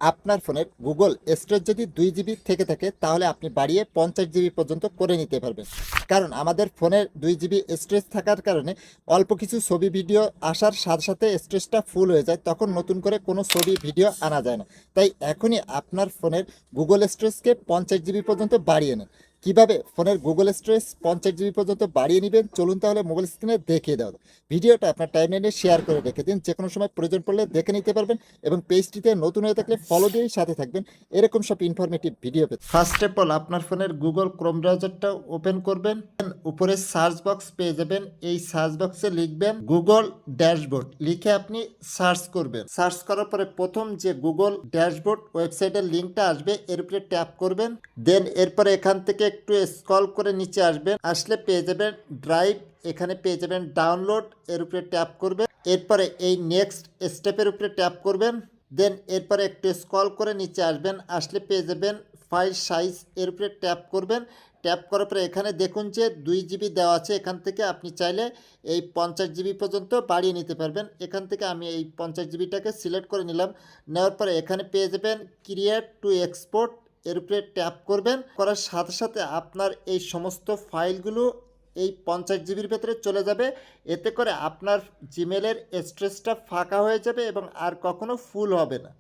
আপনার ফোনের Google storage যদি 2 জিবি থেকে থাকে তাহলে আপনি বাড়িয়ে 50 জিবি পর্যন্ত করে নিতে পারবেন। কারণ আমাদের ফোনের 2 জিবি স্টোরেজ থাকার কারণে অল্প কিছু ছবি ভিডিও আসার সাথে সাথে স্টোরেজটা ফুল হয়ে যায়, তখন নতুন করে কোনো ছবি ভিডিও আনা যায় না। তাই এখনই আপনার ফোনের গুগল স্টোরেজকে 50 জিবি পর্যন্ত বাড়িয়ে নেন। কিভাবে ফোনের গুগল স্টোরেজ 50 জিবি পর্যন্ত বাড়িয়ে নেবেন চলুন তাহলে মোবাইল স্ক্রিনে দেখিয়ে দেওয়া। ভিডিওটা আপনার টাইমলাইনে শেয়ার করে রেখে দিন, যে কোনো সময় প্রয়োজন পড়লে দেখে নিতে পারবেন। এবং পেজটিতে নতুন হয়ে থাকলে ফলো দিয়েই সাথে থাকবেন এরকম সব ইনফরমেটিভ ভিডিও পেতে। ফার্স্ট অফ অল আপনার ফোনের গুগল ক্রোম ব্রাউজারটা ওপেন করবেন। উপরে সার্চ বক্স পেয়ে যাবেন, এই সার্চ বক্সে লিখবেন গুগল ড্যাশবোর্ড, লিখে আপনি সার্চ করবেন। সার্চ করার পরে প্রথম যে গুগল ড্যাশবোর্ড ওয়েবসাইটের লিঙ্কটা আসবে এর উপরে ট্যাপ করবেন। দেন এরপরে এখান থেকে একটু স্ক্রল করে নিচে আসবেন, আসলে পেয়ে যাবেন ড্রাইভ, এখানে পেয়ে যাবেন ডাউনলোড, এর উপরে ট্যাপ করবেন। এরপরে এই নেক্সট স্টেপের উপরে ট্যাপ করবেন। দেন এরপরে একটু স্ক্রল করে নিচে আসবেন, আসলে পেয়ে যাবেন ফাইল সাইজ, এর উপরে ট্যাপ করবেন। ট্যাপ করার পরে এখানে দেখুন যে 2 জিবি দেওয়া আছে, এখান থেকে আপনি চাইলে এই 50 জিবি পর্যন্ত বাড়িয়ে নিতে পারবেন। এখান থেকে আমি এই 50 জিবিটাকে সিলেক্ট করে নিলাম। নেওয়ার পরে এখানে পেয়ে যাবেন ক্রিয়েট টু এক্সপোর্ট, এর উপরে ট্যাপ করবেন। করার সাথে সাথে আপনার এই সমস্ত ফাইলগুলো এই 50 জিবির ভেতরে চলে যাবে। এতে করে আপনার জিমেলের স্টোরেজটা ফাঁকা হয়ে যাবে এবং আর কখনো ফুল হবে না।